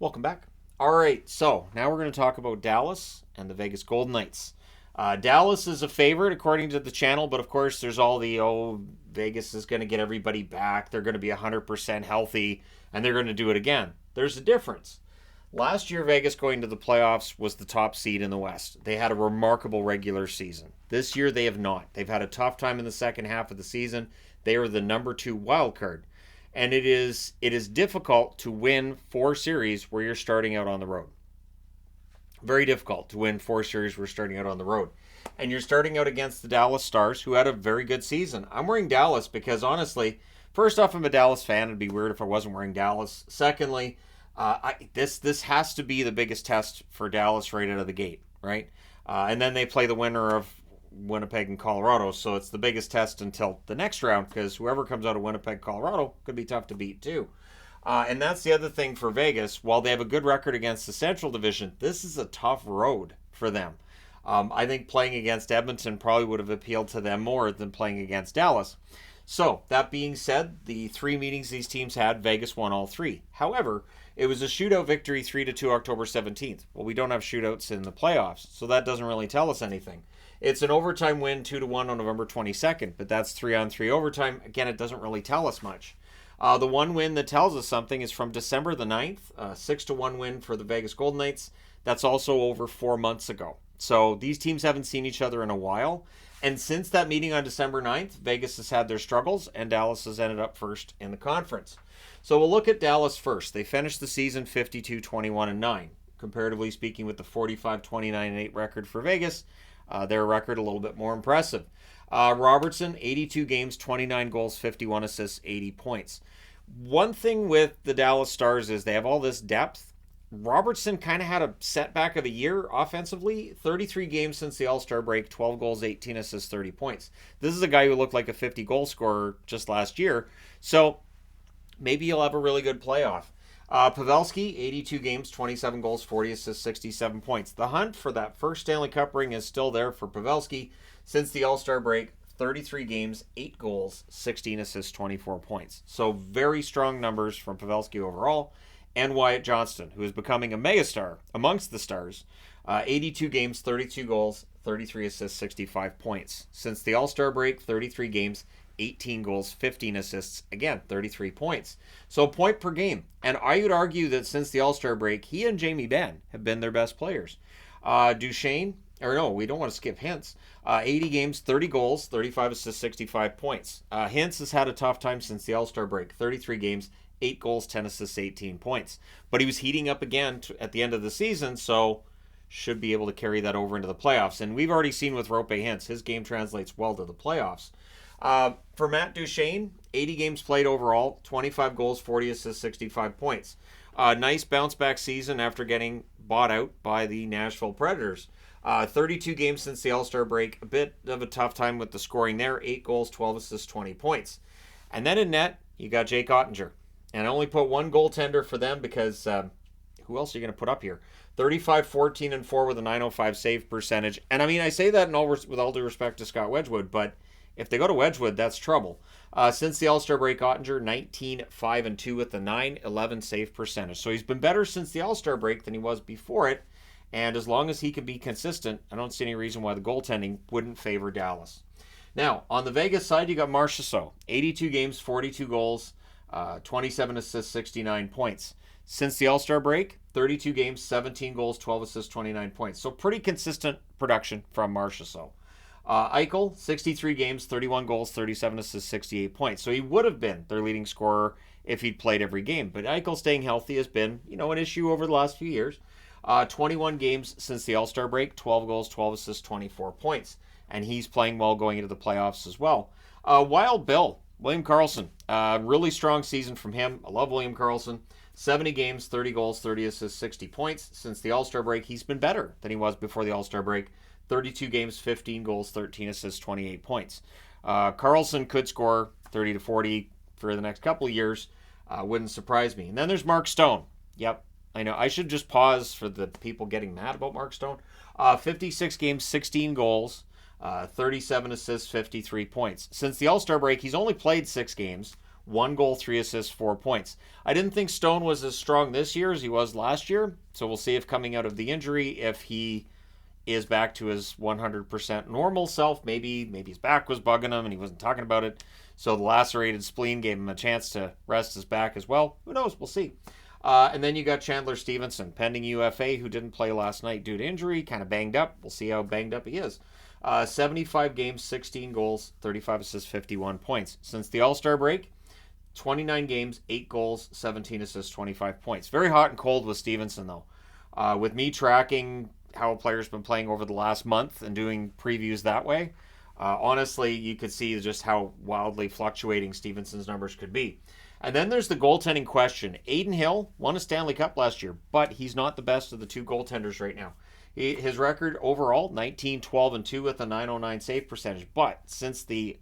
Welcome back. All right, so now we're going to talk about Dallas and the Vegas Golden Knights. Dallas is a favorite according to the channel, but of course there's all the, Vegas is going to get everybody back. They're going to be 100% healthy, and they're going to do it again. There's a difference. Last year, Vegas going to the playoffs was the top seed in the West. They had a remarkable regular season. This year, they have not. They've had a tough time in the second half of the season. They are the number 2 wild card. And it is difficult to win 4 series where you're starting out on the road. Very difficult to win 4 series where you're starting out on the road. And you're starting out against the Dallas Stars, who had a very good season. I'm wearing Dallas because, honestly, first off, I'm a Dallas fan. It'd be weird if I wasn't wearing Dallas. Secondly, this has to be the biggest test for Dallas right out of the gate, right? And then they play the winner of Winnipeg and Colorado, so it's the biggest test until the next round, because whoever comes out of Winnipeg, Colorado could be tough to beat too. And that's the other thing for Vegas. While they have a good record against the Central Division, this is a tough road for them. I think playing against Edmonton probably would have appealed to them more than playing against Dallas. So, that being said, the 3 meetings these teams had, Vegas won all 3. However, it was a shootout victory 3-2 October 17th. Well, we don't have shootouts in the playoffs, so that doesn't really tell us anything. It's an overtime win 2-1 on November 22nd, but that's 3-on-3 overtime. Again, it doesn't really tell us much. The one win that tells us something is from December the 9th, 6-1 win for the Vegas Golden Knights. That's also over 4 months ago. So these teams haven't seen each other in a while. And since that meeting on December 9th, Vegas has had their struggles, and Dallas has ended up first in the conference. So we'll look at Dallas first. They finished the season 52-21-9. Comparatively speaking, with the 45-29-8 record for Vegas, their record a little bit more impressive. Robertson, 82 games, 29 goals, 51 assists, 80 points. One thing with the Dallas Stars is they have all this depth. Robertson kind of had a setback of a year offensively. 33 games since the All-Star break, 12 goals, 18 assists, 30 points. This is a guy who looked like a 50-goal scorer just last year. So maybe he'll have a really good playoff. Pavelski, 82 games, 27 goals, 40 assists, 67 points. The hunt for that first Stanley Cup ring is still there for Pavelski. Since the All-Star break, 33 games, 8 goals, 16 assists, 24 points. So very strong numbers from Pavelski overall. And Wyatt Johnston, who is becoming a megastar amongst the Stars. 82 games, 32 goals, 33 assists, 65 points. Since the All-Star break, 33 games, 18 goals, 15 assists, again, 33 points. So point per game. And I would argue that since the All-Star break, he and Jamie Benn have been their best players. Duchesne, or no, we don't want to skip Hintz. 80 games, 30 goals, 35 assists, 65 points. Hintz has had a tough time since the All-Star break. 33 games, 8 goals, 10 assists, 18 points. But he was heating up again at the end of the season, so should be able to carry that over into the playoffs. And we've already seen with Roope Hintz, his game translates well to the playoffs. For Matt Duchesne, 80 games played overall, 25 goals, 40 assists, 65 points. Nice bounce-back season after getting bought out by the Nashville Predators. 32 games since the All-Star break. A bit of a tough time with the scoring there. 8 goals, 12 assists, 20 points. And then in net, you got Jake Ottinger. And I only put one goaltender for them because who else are you going to put up here? 35, 14, and 4 with a 905 save percentage. And I mean, I say that with all due respect to Scott Wedgwood, but if they go to Wedgwood, that's trouble. Since the All-Star break, Ottinger, 19, 5, and 2 with the 911 save percentage. So he's been better since the All-Star break than he was before it. And as long as he can be consistent, I don't see any reason why the goaltending wouldn't favor Dallas. Now, on the Vegas side, you got Marchessault. 82 games, 42 goals, 27 assists, 69 points. Since the All-Star break, 32 games, 17 goals, 12 assists, 29 points. So pretty consistent production from Marchessault. Eichel, 63 games, 31 goals, 37 assists, 68 points. So he would have been their leading scorer if he'd played every game. But Eichel staying healthy has been, an issue over the last few years. 21 games since the All-Star break, 12 goals, 12 assists, 24 points. And he's playing well going into the playoffs as well. Wild Bill, William Karlsson, really strong season from him. I love William Karlsson. 70 games, 30 goals, 30 assists, 60 points. Since the All-Star break, he's been better than he was before the All-Star break. 32 games, 15 goals, 13 assists, 28 points. Karlsson could score 30 to 40 for the next couple of years. Wouldn't surprise me. And then there's Mark Stone. Yep, I know. I should just pause for the people getting mad about Mark Stone. 56 games, 16 goals, 37 assists, 53 points. Since the All-Star break, he's only played 6 games, 1 goal, 3 assists, 4 points. I didn't think Stone was as strong this year as he was last year, so we'll see if coming out of the injury, if he is back to his 100% normal self. Maybe his back was bugging him and he wasn't talking about it, so the lacerated spleen gave him a chance to rest his back as well. Who knows? We'll see. And then you got Chandler Stevenson, pending UFA, who didn't play last night due to injury, kind of banged up. We'll see how banged up he is. 75 games, 16 goals, 35 assists, 51 points. Since the All-Star break, 29 games, 8 goals, 17 assists, 25 points. Very hot and cold with Stevenson, though. With me tracking how a player's been playing over the last month and doing previews that way, honestly, you could see just how wildly fluctuating Stevenson's numbers could be. And then there's the goaltending question. Adin Hill won a Stanley Cup last year, but he's not the best of the two goaltenders right now. His record overall, 19-12-2 with a .909 save percentage. But since the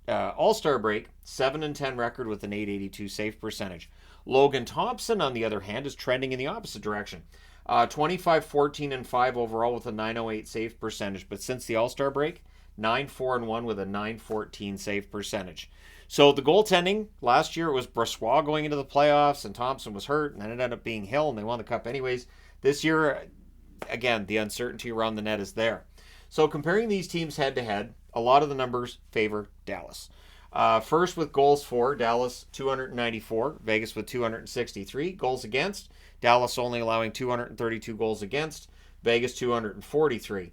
All-Star break, 7-10 record with an .882 save percentage. Logan Thompson, on the other hand, is trending in the opposite direction. 25-14-5 overall with a .908 save percentage. But since the All-Star break, 9-4-1 with a .914 save percentage. So the goaltending, last year it was Brossoit going into the playoffs, and Thompson was hurt, and then it ended up being Hill, and they won the Cup anyways. This year, again, the uncertainty around the net is there. So comparing these teams head-to-head, a lot of the numbers favor Dallas. First with goals for, Dallas 294, Vegas with 263. Goals against, Dallas only allowing 232 goals against, Vegas 243.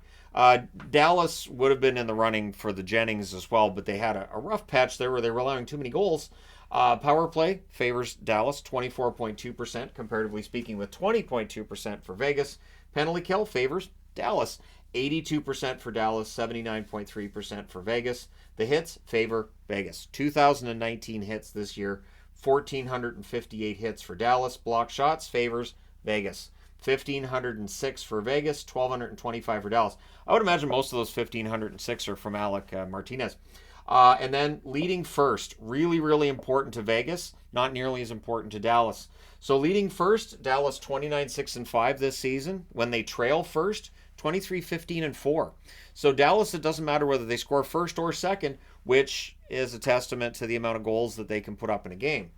Dallas would have been in the running for the Jennings as well, but they had a rough patch there where they were allowing too many goals. Power play favors Dallas, 24.2%, comparatively speaking, with 20.2% for Vegas. Penalty kill favors Dallas, 82% for Dallas, 79.3% for Vegas. The hits favor Vegas. 2019 hits this year, 1,458 hits for Dallas. Block shots favors Vegas. 1,506 for Vegas, 1,225 for Dallas. I would imagine most of those 1,506 are from Alec Martinez. And then leading first, really, really important to Vegas, not nearly as important to Dallas. So leading first, Dallas 29-6-5 this season. When they trail first, 23-15-4. So Dallas, it doesn't matter whether they score first or second, which is a testament to the amount of goals that they can put up in a game.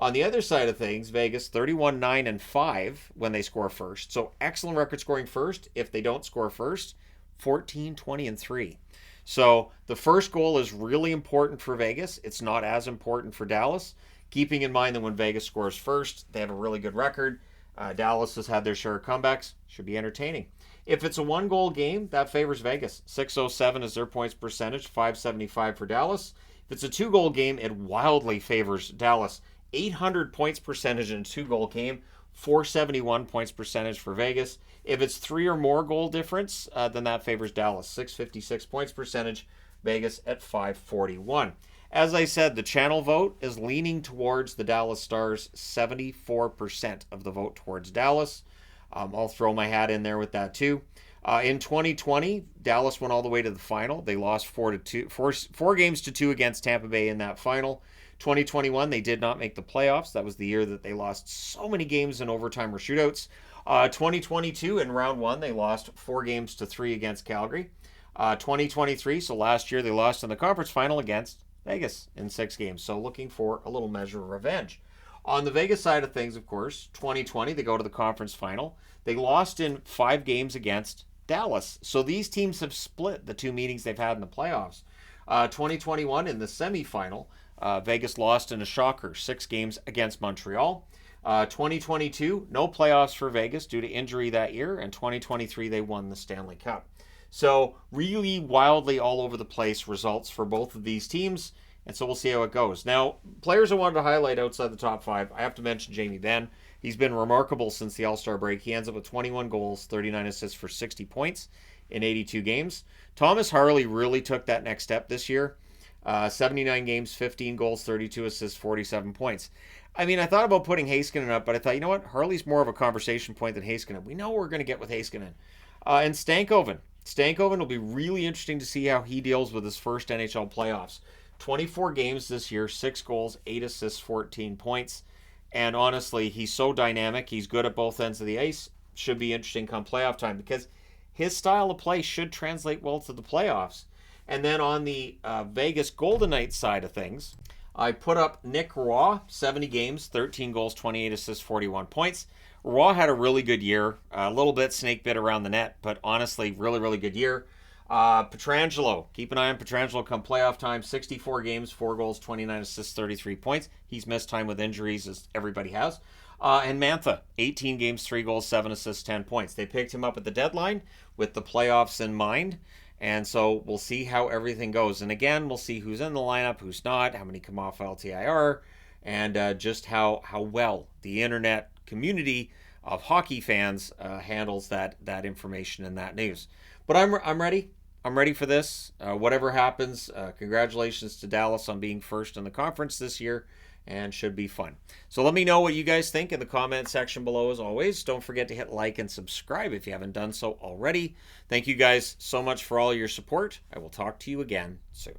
On the other side of things, Vegas 31-9-5 when they score first. So excellent record scoring first. If they don't score first, 14-20-3. So the first goal is really important for Vegas. It's not as important for Dallas. Keeping in mind that when Vegas scores first, they have a really good record. Dallas has had their share of comebacks. Should be entertaining. If it's a one-goal game, that favors Vegas. 607 is their points percentage, 575 for Dallas. If it's a two-goal game, it wildly favors Dallas. 800 points percentage in a two-goal game, 471 points percentage for Vegas. If it's three or more goal difference, then that favors Dallas. 656 points percentage, Vegas at 541. As I said, the channel vote is leaning towards the Dallas Stars, 74% of the vote towards Dallas. I'll throw my hat in there with that too. In 2020, Dallas went all the way to the final. They lost 4 games to 2 against Tampa Bay in that final. 2021, they did not make the playoffs. That was the year that they lost so many games in overtime or shootouts. 2022, in round 1, they lost 4 games to 3 against Calgary. 2023, so last year, they lost in the conference final against Vegas in 6 games. So looking for a little measure of revenge. On the Vegas side of things, of course, 2020, they go to the conference final. They lost in 5 games against Dallas. So these teams have split the 2 meetings they've had in the playoffs. 2021, in the semifinal, Vegas lost in a shocker, 6 games against Montreal. 2022, no playoffs for Vegas due to injury that year. And 2023, they won the Stanley Cup. So really wildly all over the place results for both of these teams. And so we'll see how it goes. Now, players I wanted to highlight outside the top 5, I have to mention Jamie Benn. He's been remarkable since the All-Star break. He ends up with 21 goals, 39 assists for 60 points in 82 games. Thomas Harley really took that next step this year. 79 games, 15 goals, 32 assists, 47 points. I mean, I thought about putting Heiskanen up, but I thought, you know what? Harley's more of a conversation point than Heiskanen. We know what we're going to get with Heiskanen. And Stankoven. Stankoven will be really interesting to see how he deals with his first NHL playoffs. 24 games this year, 6 goals, 8 assists, 14 points. And honestly, he's so dynamic. He's good at both ends of the ice. Should be interesting come playoff time because his style of play should translate well to the playoffs. And then on the Vegas Golden Knights side of things, I put up Nick Raw, 70 games, 13 goals, 28 assists, 41 points. Raw had a really good year, a little bit snake bit around the net, but honestly, really, really good year. Pietrangelo, keep an eye on Pietrangelo come playoff time. 64 games, 4 goals, 29 assists, 33 points. He's missed time with injuries, as everybody has. And Mantha, 18 games, 3 goals, 7 assists, 10 points. They picked him up at the deadline with the playoffs in mind. And so we'll see how everything goes. And again, we'll see who's in the lineup, who's not, how many come off LTIR, and just how well the internet community of hockey fans handles that information and that news. But I'm ready. I'm ready for this. Whatever happens, congratulations to Dallas on being first in the conference this year, and should be fun. So let me know what you guys think in the comment section below. As always, don't forget to hit like and subscribe if you haven't done so already. Thank you guys so much for all your support. I will talk to you again soon.